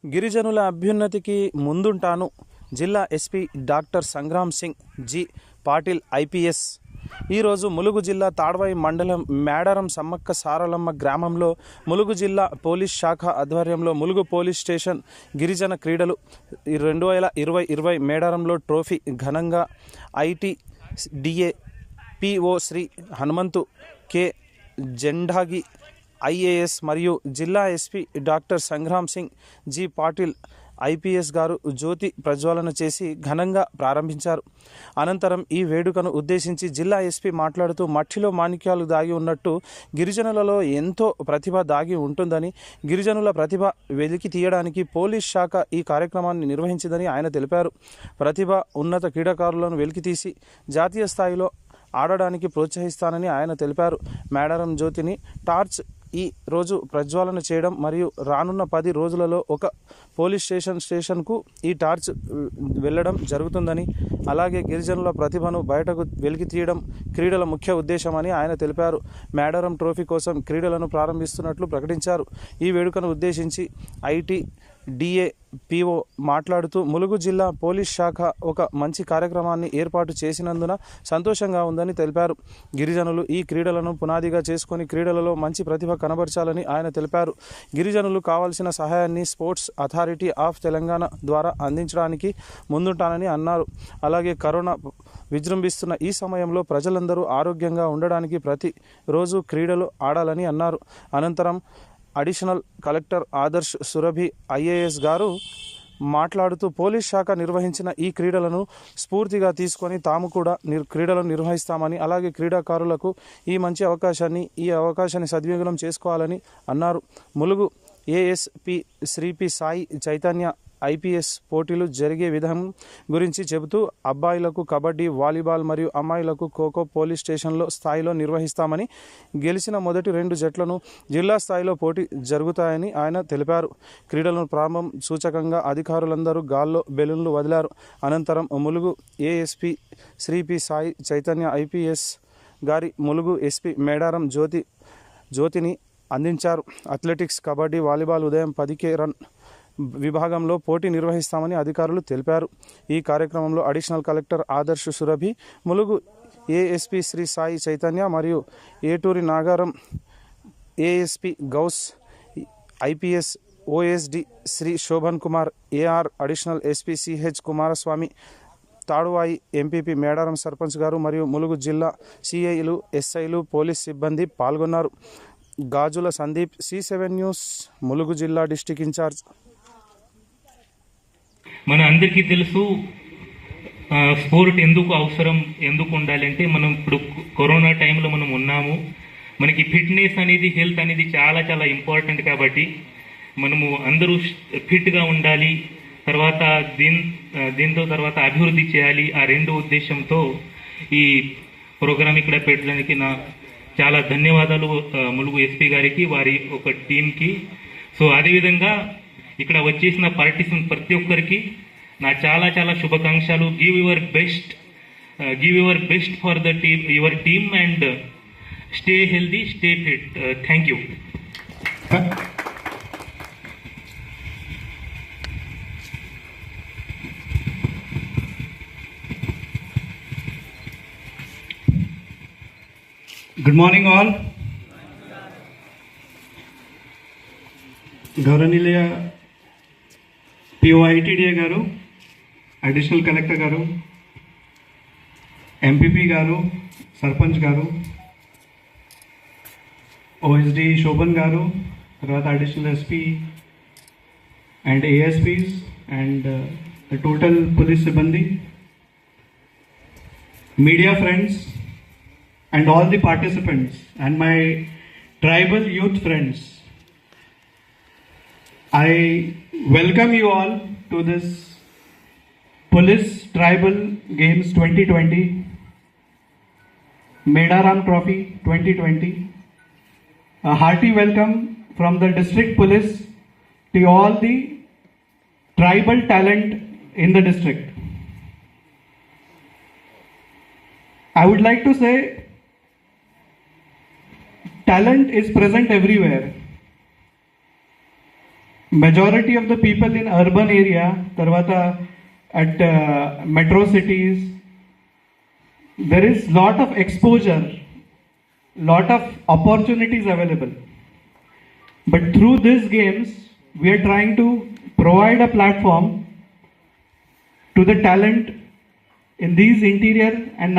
గిరిజనుల అభ్యున్నతికి ముందుంటాను. జిల్లా SP doctor Sangram Singh G Patil IPS ఈరోజు ములుగు జిల్లా తాడ్వాయి మండలం మేడారం సమ్మక్క సారలమ్మ గ్రామంలో ములుగు జిల్లా పోలీస్ శాఖ ఆధ్వర్యంలో ములుగు పోలీస్ స్టేషన్ గిరిజన క్రీడలు 2020 మేడారంలో ట్రోఫీ ఘనంగా ITDA PO Shri Hanumanthu K Zendage IAS మరియు జిల్లా SP doctor Sangram Singh G Patil IPS గారు జ్యోతి ప్రజ్వలన చేసి ఘనంగా ప్రారంభించారు. అనంతరం ఈ వేడుకను ఉద్దేశించి జిల్లా ఎస్పీ మాట్లాడుతూ మట్టిలో మాణిక్యాలు దాగి ఉన్నట్టు గిరిజనులలో ఎంతో ప్రతిభ దాగి ఉంటుందని, గిరిజనుల ప్రతిభ వెలికి తీయడానికి పోలీస్ శాఖ ఈ కార్యక్రమాన్ని నిర్వహించిందని ఆయన తెలిపారు. ప్రతిభ ఉన్నత క్రీడాకారులను వెలికితీసి జాతీయ స్థాయిలో ఆడడానికి ప్రోత్సహిస్తానని ఆయన తెలిపారు. మేడారం జ్యోతిని టార్చ్ ఈ రోజు ప్రజ్వాలన చేయడం మరియు రానున్న 10 రోజులలో ఒక పోలీస్ స్టేషన్కు ఈ టార్చ్ వెళ్ళడం జరుగుతుందని, అలాగే గిరిజనుల ప్రతిభను బయటకు వెలికి తీయడం క్రీడల ముఖ్య ఉద్దేశమని ఆయన తెలిపారు. మేడారం ట్రోఫీ కోసం క్రీడలను ప్రారంభిస్తున్నట్లు ప్రకటించారు. ఈ వేడుకను ఉద్దేశించి ఐటీడీఏ పిఓ మాట్లాడుతూ ములుగు జిల్లా పోలీస్ శాఖ ఒక మంచి కార్యక్రమాన్ని ఏర్పాటు చేసినందున సంతోషంగా ఉందని తెలిపారు. గిరిజనులు ఈ క్రీడలను పునాదిగా చేసుకొని క్రీడలలో మంచి ప్రతిభ కనబరచాలని ఆయన తెలిపారు. గిరిజనులు కావాల్సిన సహాయాన్ని స్పోర్ట్స్ అథారిటీ ఆఫ్ తెలంగాణ ద్వారా అందించడానికి ముందుంటానని అన్నారు. అలాగే కరోనా విజృంభిస్తున్న ఈ సమయంలో ప్రజలందరూ ఆరోగ్యంగా ఉండడానికి ప్రతిరోజు క్రీడలు ఆడాలని అన్నారు. అనంతరం additional collector Adarsh Surabhi IAS గారు మాట్లాడుతూ పోలీస్ శాఖ నిర్వహించిన ఈ క్రీడలను స్ఫూర్తిగా తీసుకొని తాము కూడా క్రీడలను నిర్వహిస్తామని, అలాగే క్రీడాకారులకు ఈ మంచి అవకాశాన్ని సద్వినియోగం చేసుకోవాలని అన్నారు. Mulugu ASP Shri P Sai Chaitanya IPS పోటీలు జరిగే విధానం గురించి చెబుతూ అబ్బాయిలకు కబడ్డీ, వాలీబాల్ మరియు అమ్మాయిలకు ఖోఖో పోలీస్ స్టేషన్లో స్థాయిలో నిర్వహిస్తామని, గెలిచిన మొదటి 2 జట్లను జిల్లా స్థాయిలో పోటీ జరుగుతాయని ఆయన తెలిపారు. క్రీడలను ప్రారంభం సూచకంగా అధికారులందరూ గాల్లో బెలూన్లు వదిలారు. అనంతరం Mulugu ASP Shri P Sai Chaitanya IPS గారి ములుగు ఎస్పీ మేడారం జ్యోతిని అందించారు. అథ్లెటిక్స్, కబడ్డీ, వాలీబాల్ ఉదయం 10కే రన్ విభాగంలో పోటీ నిర్వహిస్తామని అధికారులు తెలిపారు. ఈ కార్యక్రమంలో additional collector Adarsh Surabhi, Mulugu ASP Shri Sai Chaitanya మరియు Eturi Nagaram ASP Ghouse IPS OSD Shri Shobhan Kumar AR, additional SP CH Kumaraswamy, Tadvai MPP Medaram sarpanch గారు మరియు ములుగు జిల్లా సిఐలు, ఎస్ఐలు, పోలీస్ సిబ్బంది పాల్గొన్నారు. గాజుల సందీప్, C7 న్యూస్, ములుగు జిల్లా డిస్టిక్ ఇన్ఛార్జ్. మన అందరికీ తెలుసు స్పోర్ట్ ఎందుకు అవసరం, ఎందుకు ఉండాలంటే మనం ఇప్పుడు కరోనా టైంలో మనం ఉన్నాము. మనకి ఫిట్నెస్ అనేది, హెల్త్ అనేది చాలా చాలా ఇంపార్టెంట్. కాబట్టి మనము అందరూ ఫిట్గా ఉండాలి. తర్వాత దీంతో తర్వాత అభివృద్ధి చేయాలి. ఆ 2 ఉద్దేశంతో ఈ ప్రోగ్రామ్ ఇక్కడ పెట్టడానికి నా చాలా ధన్యవాదాలు ములుగు ఎస్పీ గారికి, వారి ఒక టీంకి. సో అదేవిధంగా ఇక్కడ వచ్చేసిన పార్టిసిపెంట్ ప్రతి ఒక్కరికి నా చాలా చాలా శుభాకాంక్షలు. Give your best for the team, your team, and stay healthy, stay fit. Thank you. Good morning all. గౌరవనీయ పిఓ ఐటీడీఏ గారు, అడిషనల్ కలెక్టర్ గారు, ఎంపీపీ గారు, సర్పంచ్ గారు, ఓఎస్డి శోభన్ గారు, తర్వాత additional SP and ASPs and total police సిబ్బంది, media friends and all the participants and my tribal youth friends, I welcome you all to this Police Tribal Games 2020, Medaram Trophy 2020. A hearty welcome from the District Police to all the tribal talent in the district. I would like to say talent is present everywhere. majority of the people in urban area, tarvata at metro cities, there is lot of exposure, lot of opportunities available. But through these games, we are trying to provide a platform to the talent in these interior and